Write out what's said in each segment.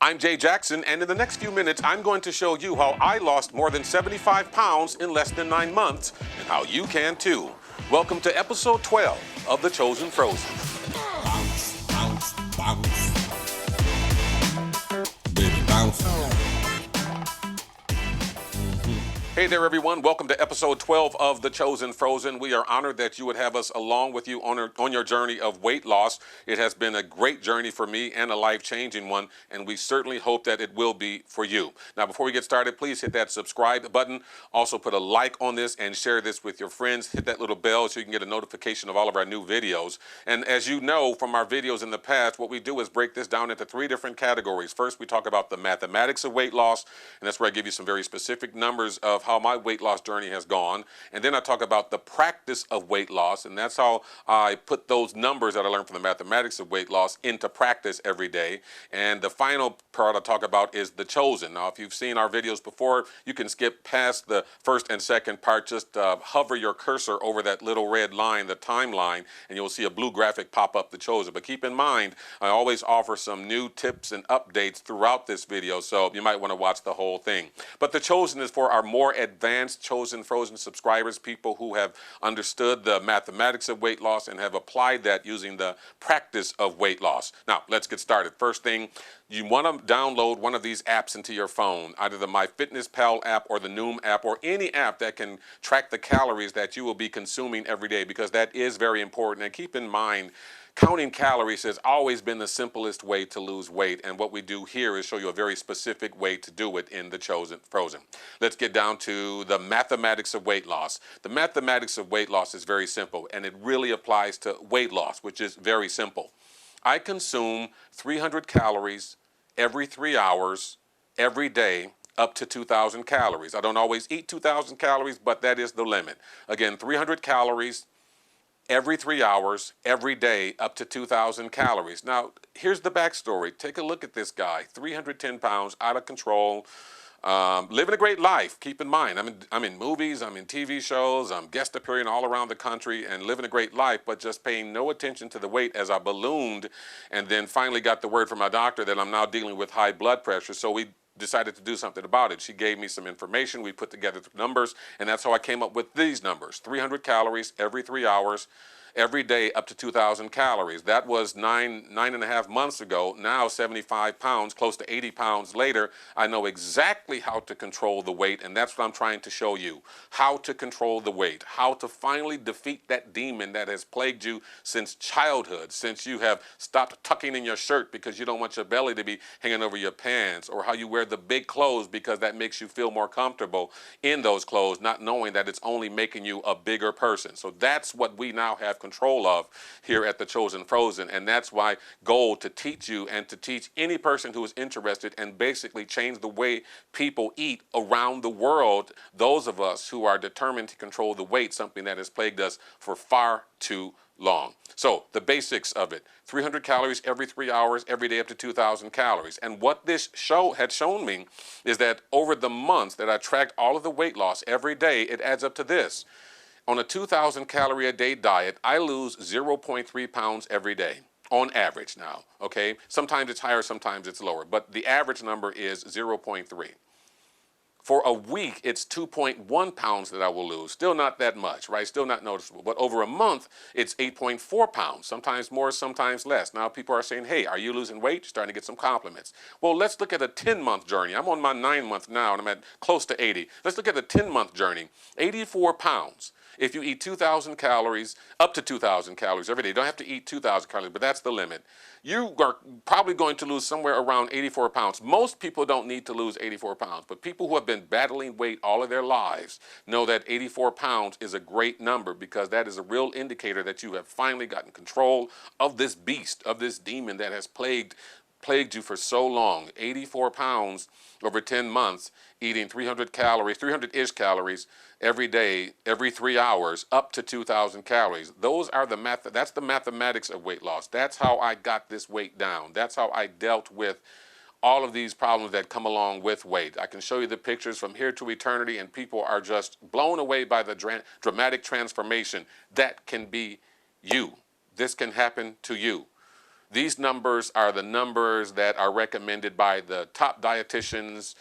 I'm Jay Jackson, and in the next few minutes, I'm going to show you how I lost more than 75 pounds in less than 9 months, and how you can too. Welcome to episode 12 of the ChoZen FroZen. Bounce, bounce, bounce. Baby, bounce. Hey there, everyone. Welcome to episode 12 of the ChoZen FroZen. We are honored that you would have us along with you on your journey of weight loss. It has been a great journey for me and a life-changing one, and we certainly hope that it will be for you. Now, before we get started, please hit that subscribe button. Also, put a like on this and share this with your friends. Hit that little bell so you can get a notification of all of our new videos. And as you know from our videos in the past, what we do is break this down into 3 different categories. First, we talk about the mathematics of weight loss, and that's where I give you some very specific numbers of how my weight loss journey has gone. And then I talk about the practice of weight loss, and that's how I put those numbers that I learned from the mathematics of weight loss into practice every day. And the final part I talk about is the ChoZen. Now, if you've seen our videos before, you can skip past the first and second part. Just hover your cursor over that little red line, the timeline, and you'll see a blue graphic pop up, the ChoZen. But keep in mind, I always offer some new tips and updates throughout this video, so you might want to watch the whole thing. But the ChoZen is for our more advanced ChoZen FroZen subscribers, people who have understood the mathematics of weight loss and have applied that using the practice of weight loss. Now, let's get started. First thing, you want to download one of these apps into your phone, either the MyFitnessPal app or the Noom app, or any app that can track the calories that you will be consuming every day, because that is very important. And keep in mind, counting calories has always been the simplest way to lose weight, and what we do here is show you a very specific way to do it in the ChoZen FroZen. Let's get down to the mathematics of weight loss. The mathematics of weight loss is very simple, and it really applies to weight loss, which is very simple. I consume 300 calories every 3 hours, every day, up to 2,000 calories. I don't always eat 2,000 calories, but that is the limit. Again, 300 calories every 3 hours, every day, up to 2,000 calories. Now, here's the backstory. Take a look at this guy, 310 pounds, out of control, living a great life. Keep in mind, I'm in movies, I'm in TV shows, I'm guest appearing all around the country and living a great life, but just paying no attention to the weight as I ballooned, and then finally got the word from my doctor that I'm now dealing with high blood pressure. So we decided to do something about it. She gave me some information, we put together the numbers, and that's how I came up with these numbers. 300 calories every 3 hours, every day, up to 2,000 calories. That was nine and a half months ago. Now 75 pounds, close to 80 pounds later, I know exactly how to control the weight, and that's what I'm trying to show you. How to control the weight, how to finally defeat that demon that has plagued you since childhood, since you have stopped tucking in your shirt because you don't want your belly to be hanging over your pants, or how you wear the big clothes because that makes you feel more comfortable in those clothes, not knowing that it's only making you a bigger person. So that's what we now have control of here at the ChoZen FroZen, and that's my goal, to teach you and to teach any person who is interested and basically change the way people eat around the world, those of us who are determined to control the weight, something that has plagued us for far too long. So the basics of it: 300 calories every 3 hours, every day, up to 2,000 calories. And what this show had shown me is that over the months that I tracked all of the weight loss every day, it adds up to this. On a 2,000 calorie a day diet, I lose 0.3 pounds every day, on average now, okay? Sometimes it's higher, sometimes it's lower, but the average number is 0.3. For a week, it's 2.1 pounds that I will lose. Still not that much, right? Still not noticeable. But over a month, it's 8.4 pounds, sometimes more, sometimes less. Now people are saying, hey, are you losing weight? You're starting to get some compliments. Well, let's look at a 10-month journey. I'm on my 9th month now, and I'm at close to 80. Let's look at a 10-month journey. 84 pounds. If you eat 2,000 calories, up to 2,000 calories every day, you don't have to eat 2,000 calories, but that's the limit. You are probably going to lose somewhere around 84 pounds. Most people don't need to lose 84 pounds, but people who have been battling weight all of their lives know that 84 pounds is a great number, because that is a real indicator that you have finally gotten control of this beast, of this demon that has plagued you for so long. 84 pounds over 10 months, eating 300 calories, 300-ish calories every day, every 3 hours, up to 2,000 calories. Those are that's the mathematics of weight loss. That's how I got this weight down. That's how I dealt with all of these problems that come along with weight. I can show you the pictures from here to eternity, and people are just blown away by the dramatic transformation. That can be you. This can happen to you. These numbers are the numbers that are recommended by the top dietitians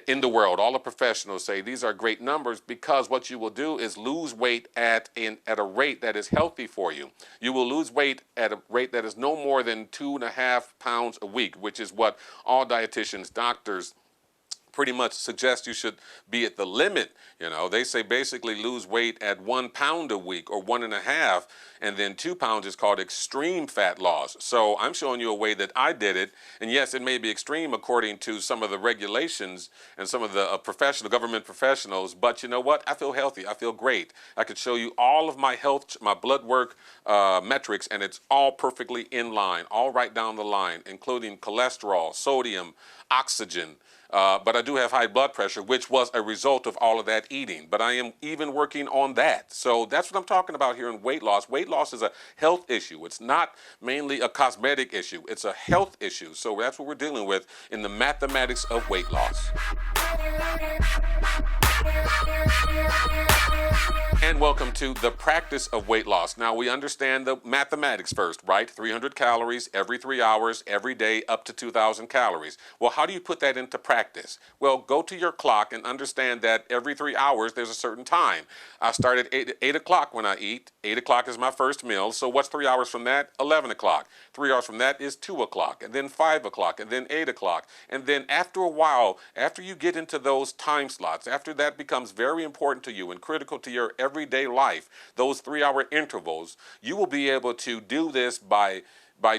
in the world. All the professionals say these are great numbers because what you will do is lose weight at a rate that is healthy for you. You will lose weight at a rate that is no more than 2.5 pounds a week, which is what all dietitians, doctors, pretty much suggest you should be at the limit. You know, they say basically lose weight at 1 pound a week or 1.5, and then 2 pounds is called extreme fat loss. So I'm showing you a way that I did it. And yes, it may be extreme according to some of the regulations and some of the government professionals, but you know what? I feel healthy. I feel great. I could show you all of my health, my blood work metrics, and it's all perfectly in line, all right down the line, including cholesterol, sodium, oxygen. But I do have high blood pressure, which was a result of all of that eating. But I am even working on that. So that's what I'm talking about here in weight loss. Weight loss is a health issue. It's not mainly a cosmetic issue. It's a health issue. So that's what we're dealing with in the mathematics of weight loss. And welcome to the practice of weight loss. Now we understand the mathematics first, right? 300 calories every 3 hours, every day, up to 2,000 calories. Well, how do you put that into practice? Well, go to your clock and understand that every 3 hours there's a certain time. I start at 8 o'clock when I eat. 8 o'clock is my first meal. So what's 3 hours from that? 11 o'clock. 3 hours from that is 2 o'clock, and then 5 o'clock, and then 8 o'clock. And then after a while, after you get into those time slots, after that becomes very important to you and critical to your everyday life, those 3-hour intervals, you will be able to do this by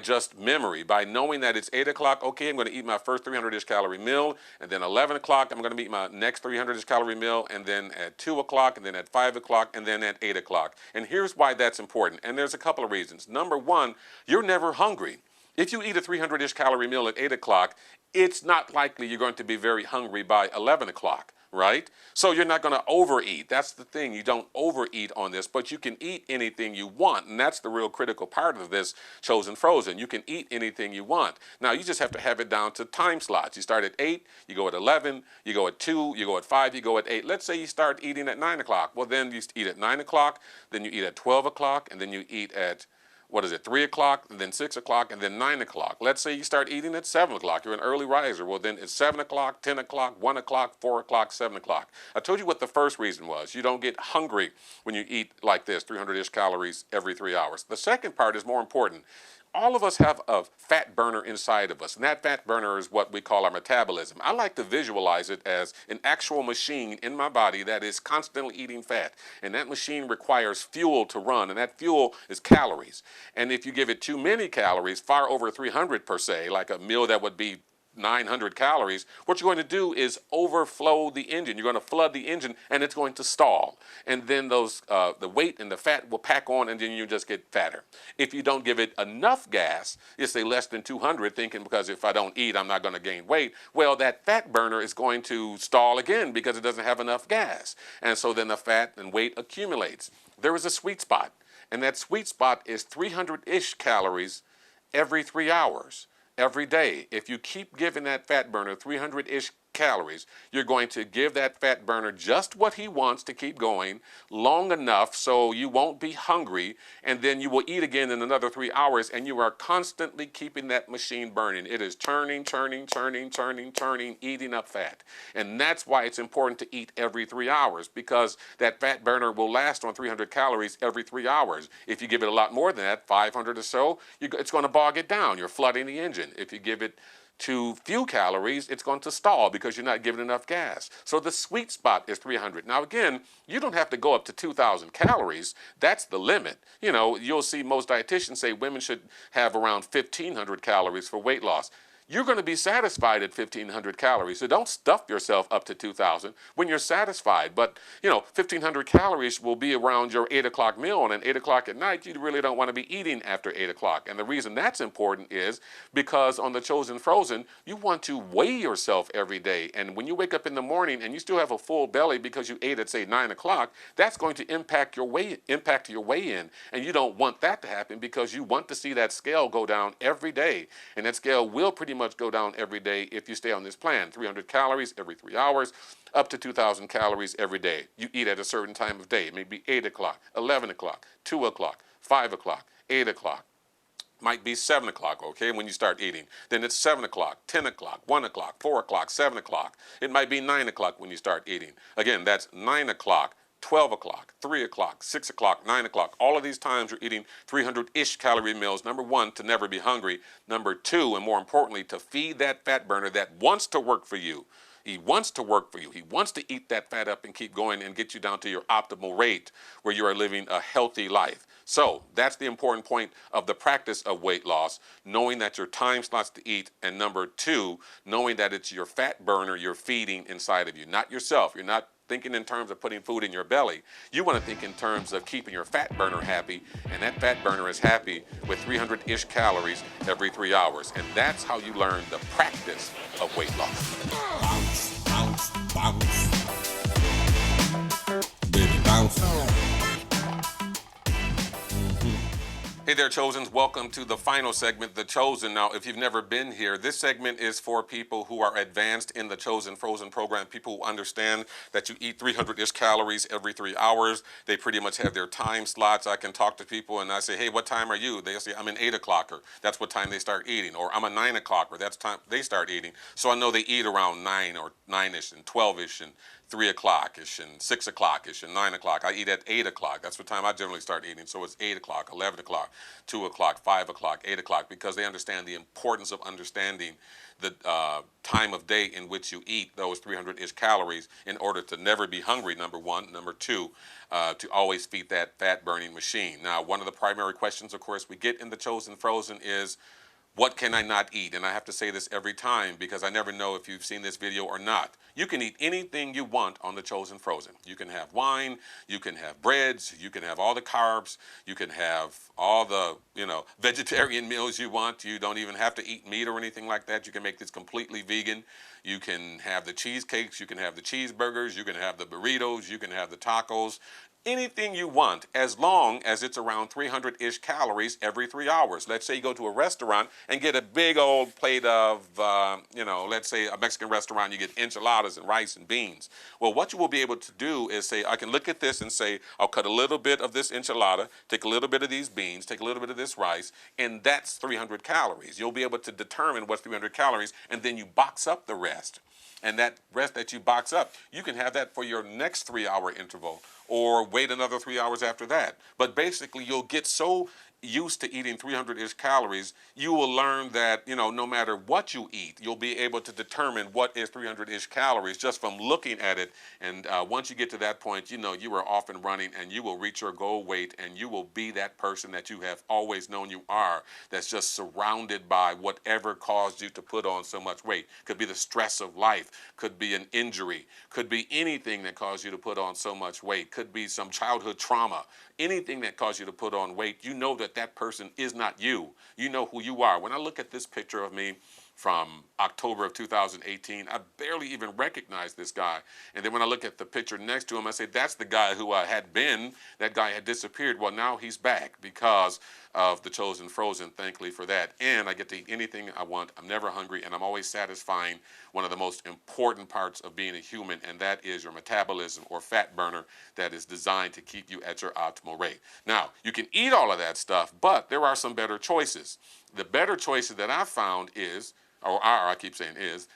just memory, by knowing that it's 8 o'clock, okay, I'm going to eat my first 300-ish calorie meal, and then 11 o'clock, I'm going to eat my next 300-ish calorie meal, and then at 2 o'clock, and then at 5 o'clock, and then at 8 o'clock. And here's why that's important, and there's a couple of reasons. Number one, you're never hungry. If you eat a 300-ish calorie meal at 8 o'clock, it's not likely you're going to be very hungry by 11 o'clock. Right? So you're not going to overeat. That's the thing. You don't overeat on this, but you can eat anything you want. And that's the real critical part of this ChoZen FroZen. You can eat anything you want. Now, you just have to have it down to time slots. You start at 8, you go at 11, you go at 2, you go at 5, you go at 8. Let's say you start eating at 9 o'clock. Well, then you eat at 9 o'clock, then you eat at 12 o'clock, and then you eat at 3 o'clock, and then 6 o'clock, and then 9 o'clock. Let's say you start eating at 7 o'clock. You're an early riser. Well, then it's 7 o'clock, 10 o'clock, 1 o'clock, 4 o'clock, 7 o'clock. I told you what the first reason was. You don't get hungry when you eat like this, 300-ish calories every 3 hours. The second part is more important. All of us have a fat burner inside of us, and that fat burner is what we call our metabolism. I like to visualize it as an actual machine in my body that is constantly eating fat, and that machine requires fuel to run, and that fuel is calories. And if you give it too many calories, far over 300 per se, like a meal that would be 900 calories, what you're going to do is overflow the engine. You're going to flood the engine, and it's going to stall. And then the weight and the fat will pack on, and then you just get fatter. If you don't give it enough gas, you say less than 200, thinking because if I don't eat, I'm not going to gain weight. Well, that fat burner is going to stall again because it doesn't have enough gas. And so then the fat and weight accumulates. There is a sweet spot, and that sweet spot is 300-ish calories every 3 hours. Every day. If you keep giving that fat burner 300-ish calories, you're going to give that fat burner just what he wants to keep going long enough so you won't be hungry, and then you will eat again in another 3 hours, and you are constantly keeping that machine burning. It is turning, eating up fat. And that's why it's important to eat every 3 hours, because that fat burner will last on 300 calories every 3 hours. If you give it a lot more than that, 500 or so, it's going to bog it down. You're flooding the engine. If you give it too few calories, it's going to stall because you're not giving enough gas. So the sweet spot is 300. Now again, you don't have to go up to 2,000 calories. That's the limit. You know, you'll see most dietitians say women should have around 1,500 calories for weight loss. You're going to be satisfied at 1,500 calories. So don't stuff yourself up to 2,000 when you're satisfied. But, 1,500 calories will be around your 8 o'clock meal. And at 8 o'clock at night, you really don't want to be eating after 8 o'clock. And the reason that's important is because on the ChoZen FroZen, you want to weigh yourself every day. And when you wake up in the morning and you still have a full belly because you ate at, say, 9 o'clock, that's going to impact your weigh-in. And you don't want that to happen because you want to see that scale go down every day. And that scale will pretty much go down every day if you stay on this plan. 300 calories every 3 hours, up to 2,000 calories every day. You eat at a certain time of day, maybe 8 o'clock, 11 o'clock, 2 o'clock, 5 o'clock, 8 o'clock. might be 7 o'clock, okay, when you start eating. Then it's 7 o'clock, 10 o'clock, 1 o'clock, 4 o'clock, 7 o'clock. It might be 9 o'clock when you start eating. Again, that's 9 o'clock, 12 o'clock, 3 o'clock, 6 o'clock, 9 o'clock. All of these times you're eating 300-ish calorie meals. Number one, to never be hungry. Number two, and more importantly, to feed that fat burner that wants to work for you. He wants to work for you. He wants to eat that fat up and keep going and get you down to your optimal rate where you are living a healthy life. So that's the important point of the practice of weight loss, knowing that your time slots to eat, and number two, knowing that it's your fat burner you're feeding inside of you, not yourself. You're not thinking in terms of putting food in your belly. You want to think in terms of keeping your fat burner happy, and that fat burner is happy with 300-ish calories every 3 hours. And that's how you learn the practice of weight loss. Bounce, bounce, bounce. Baby, bounce. Hey there, ChoZens. Welcome to the final segment, The ChoZen. Now, if you've never been here, this segment is for people who are advanced in the ChoZen FroZen program, people who understand that you eat 300-ish calories every 3 hours. They pretty much have their time slots. I can talk to people and I say, hey, what time are you? They say, I'm an 8 o'clocker. That's what time they start eating. Or I'm a 9 o'clocker. That's time they start eating. So I know they eat around 9 or 9-ish and 12-ish and 3 o'clock-ish and 6 o'clock-ish and 9 o'clock. I eat at 8 o'clock. That's what time I generally start eating. So it's 8 o'clock, 11 o'clock, 2 o'clock, 5 o'clock, 8 o'clock, because they understand the importance of understanding the time of day in which you eat those 300-ish calories in order to never be hungry, number one. Number two, to always feed that fat-burning machine. Now, one of the primary questions, of course, we get in the ChoZen FroZen is, what can I not eat? And I have to say this every time because I never know if you've seen this video or not. You can eat anything you want on the ChoZen FroZen. You can have wine, you can have breads, you can have all the carbs, you can have all the, vegetarian meals you want. You don't even have to eat meat or anything like that. You can make this completely vegan. You can have the cheesecakes, you can have the cheeseburgers, you can have the burritos, you can have the tacos. Anything you want, as long as it's around 300-ish calories every 3 hours. Let's say you go to a restaurant and get a big old plate of, let's say a Mexican restaurant, you get enchiladas and rice and beans. Well, what you will be able to do is say, I can look at this and say, I'll cut a little bit of this enchilada, take a little bit of these beans, take a little bit of this rice, and that's 300 calories. You'll be able to determine what's 300 calories, and then you box up the rest. And that rest that you box up, you can have that for your next 3-hour interval or wait another 3 hours after that. But basically, you'll get so used to eating 300-ish calories, you will learn that, no matter what you eat, you'll be able to determine what is 300-ish calories just from looking at it. And once you get to that point, you are off and running, and you will reach your goal weight, and you will be that person that you have always known you are, that's just surrounded by whatever caused you to put on so much weight. Could be the stress of life, could be an injury, could be anything that caused you to put on so much weight, could be some childhood trauma. Anything that caused you to put on weight, you know that person is not you. You know who you are. When I look at this picture of me from October of 2018, I barely even recognize this guy. And then when I look at the picture next to him, I say, that's the guy who I had been. That guy had disappeared. Well, now he's back because of the ChoZen FroZen, thankfully for that. And I get to eat anything I want. I'm never hungry, and I'm always satisfying one of the most important parts of being a human, and that is your metabolism or fat burner that is designed to keep you at your optimal rate. Now, you can eat all of that stuff, but there are some better choices. The better choices that I've found is,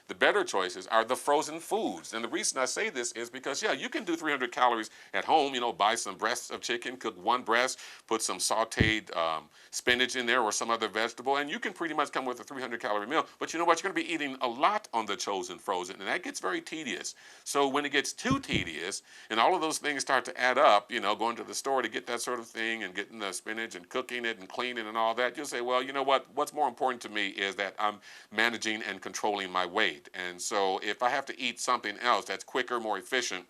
the better choices are the frozen foods. And the reason I say this is because, you can do 300 calories at home, buy some breasts of chicken, cook one breast, put some sauteed spinach in there or some other vegetable, and you can pretty much come with a 300-calorie meal. But you know what? You're going to be eating a lot on the ChoZen FroZen, and that gets very tedious. So when it gets too tedious and all of those things start to add up, going to the store to get that sort of thing and getting the spinach and cooking it and cleaning and all that, you'll say, well, you know what? What's more important to me is that I'm managing and controlling my weight. And so if I have to eat something else that's quicker, more efficient,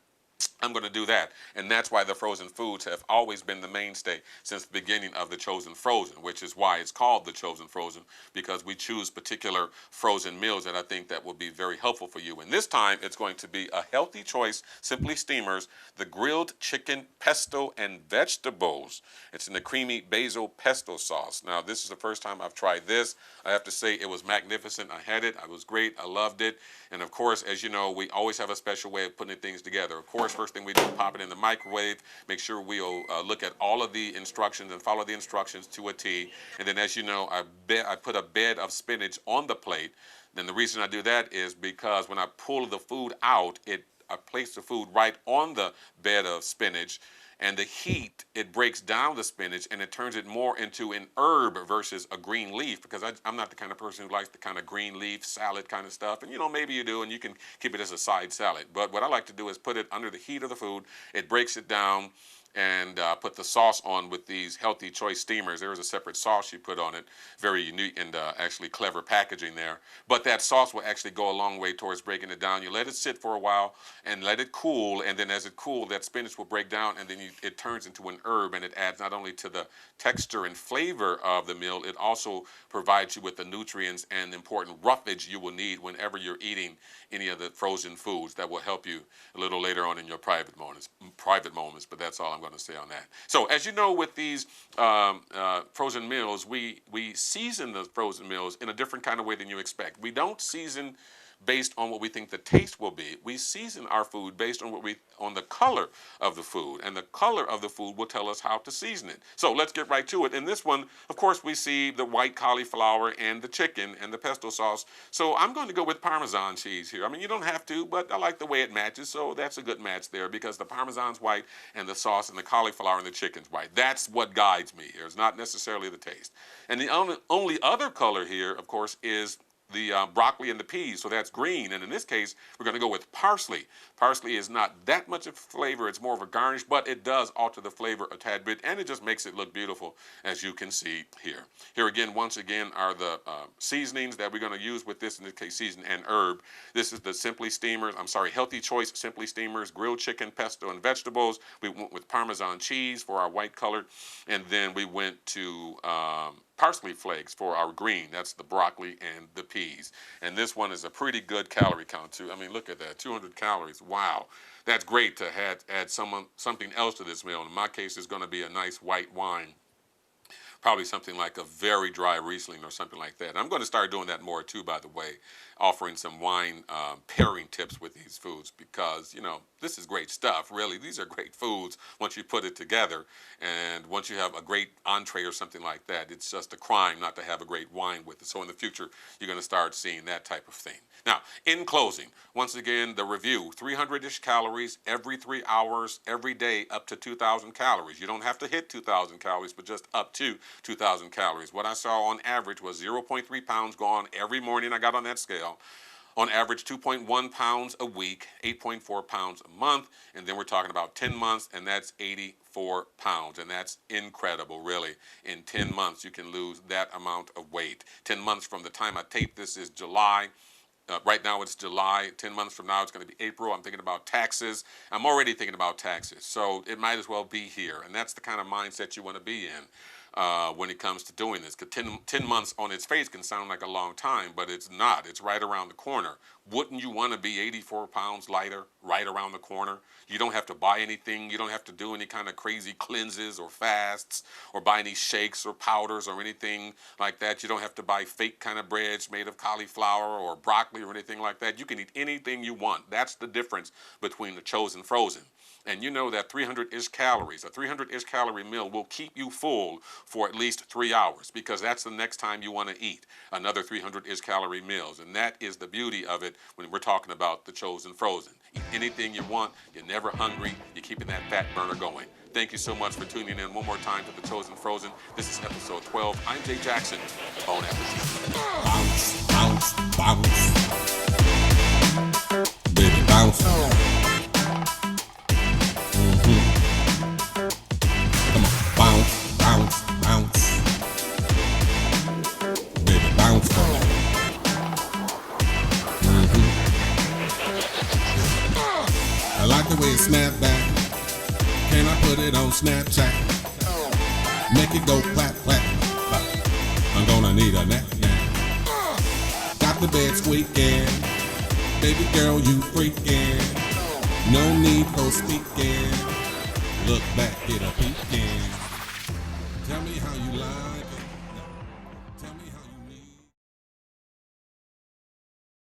I'm going to do that. And that's why the frozen foods have always been the mainstay since the beginning of the ChoZen FroZen, which is why it's called the ChoZen FroZen, because we choose particular frozen meals that I think that will be very helpful for you. And this time it's going to be a healthy choice, Simply Steamers, the grilled chicken pesto and vegetables. It's in the creamy basil pesto sauce. Now, this is the first time I've tried this. I have to say it was magnificent. I had it. I was great. I loved it. And of course, as you know, we always have a special way of putting things together. Of course, first first thing we do, pop it in the microwave. Make sure we'll look at all of the instructions and follow the instructions to a T. And then, as you know, I put a bed of spinach on the plate. Then the reason I do that is because when I pull the food out, I place the food right on the bed of spinach, and the heat, it breaks down the spinach and it turns it more into an herb versus a green leaf, because I'm not the kind of person who likes the kind of green leaf salad kind of stuff. And maybe you do, and you can keep it as a side salad. But what I like to do is put it under the heat of the food. It breaks it down, and put the sauce on with these Healthy Choice steamers. There is a separate sauce you put on it, very unique and actually clever packaging there. But that sauce will actually go a long way towards breaking it down. You let it sit for a while and let it cool, and then as it cools, that spinach will break down, and then it turns into an herb, and it adds not only to the texture and flavor of the meal, it also provides you with the nutrients and important roughage you will need whenever you're eating any of the frozen foods that will help you a little later on in your private moments. But that's all I'm going to say on that. So, as you know, with these frozen meals, we season the frozen meals in a different kind of way than you expect. We don't season based on what we think the taste will be. We season our food based on the color of the food, and the color of the food will tell us how to season it. So let's get right to it. In this one, of course, we see the white cauliflower and the chicken and the pesto sauce. So I'm going to go with Parmesan cheese here. I mean, you don't have to, but I like the way it matches, so that's a good match there, because the Parmesan's white and the sauce and the cauliflower and the chicken's white. That's what guides me here. It's not necessarily the taste. And the only other color here, of course, is the broccoli and the peas, so that's green. And in this case, we're going to go with parsley. Parsley is not that much of flavor. It's more of a garnish, but it does alter the flavor a tad bit, and it just makes it look beautiful, as you can see here. Here again, once again, are the seasonings that we're going to use with this, in this case, season and herb. This is the Healthy Choice Simply Steamers, grilled chicken, pesto, and vegetables. We went with Parmesan cheese for our white color, and then we went to parsley flakes for our green. That's the broccoli and the peas. And this one is a pretty good calorie count too. I mean, look at that, 200 calories. Wow. That's great to add something else to this meal. In my case, it's going to be a nice white wine. Probably something like a very dry Riesling or something like that. I'm going to start doing that more too, by the way, offering some wine pairing tips with these foods, because, this is great stuff, really. These are great foods once you put it together. And once you have a great entree or something like that, it's just a crime not to have a great wine with it. So in the future, you're going to start seeing that type of thing. Now, in closing, once again, the review, 300-ish calories every 3 hours, every day, up to 2,000 calories. You don't have to hit 2,000 calories, but just up to 2,000 calories. What I saw on average was 0.3 pounds gone every morning I got on that scale. On average, 2.1 pounds a week, 8.4 pounds a month, and then we're talking about 10 months, and that's 84 pounds, and that's incredible, really. In 10 months, you can lose that amount of weight. 10 months from the time I tape this is July. Right now it's July. 10 months from now it's going to be April. I'm thinking about taxes. I'm already thinking about taxes, so it might as well be here, and that's the kind of mindset you want to be in when it comes to doing this. Because 10 months on its face can sound like a long time, but it's not. It's right around the corner. Wouldn't you want to be 84 pounds lighter right around the corner? You don't have to buy anything. You don't have to do any kind of crazy cleanses or fasts or buy any shakes or powders or anything like that. You don't have to buy fake kind of breads made of cauliflower or broccoli or anything like that. You can eat anything you want. That's the difference between the ChoZen FroZen. And you know that 300-ish calories, a 300-ish calorie meal will keep you full for at least 3 hours, because that's the next time you want to eat another 300-ish calorie meals. And that is the beauty of it when we're talking about the ChoZen FroZen. Eat anything you want, you're never hungry, you're keeping that fat burner going. Thank you so much for tuning in one more time to the ChoZen FroZen. This is episode 12. I'm Jay Jackson. Bon appetit. Bounce, bounce, bounce. Baby, bounce. Come on, bounce, bounce, bounce. Baby, bounce for me. I like the way it snap back. Can I put it on Snapchat? Make it go clap, clap, clap. I'm gonna need a nap, nap. Got the bed squeaking. Baby girl, you freaking. No need for speaking. Look back, get a peeking. Tell me how you like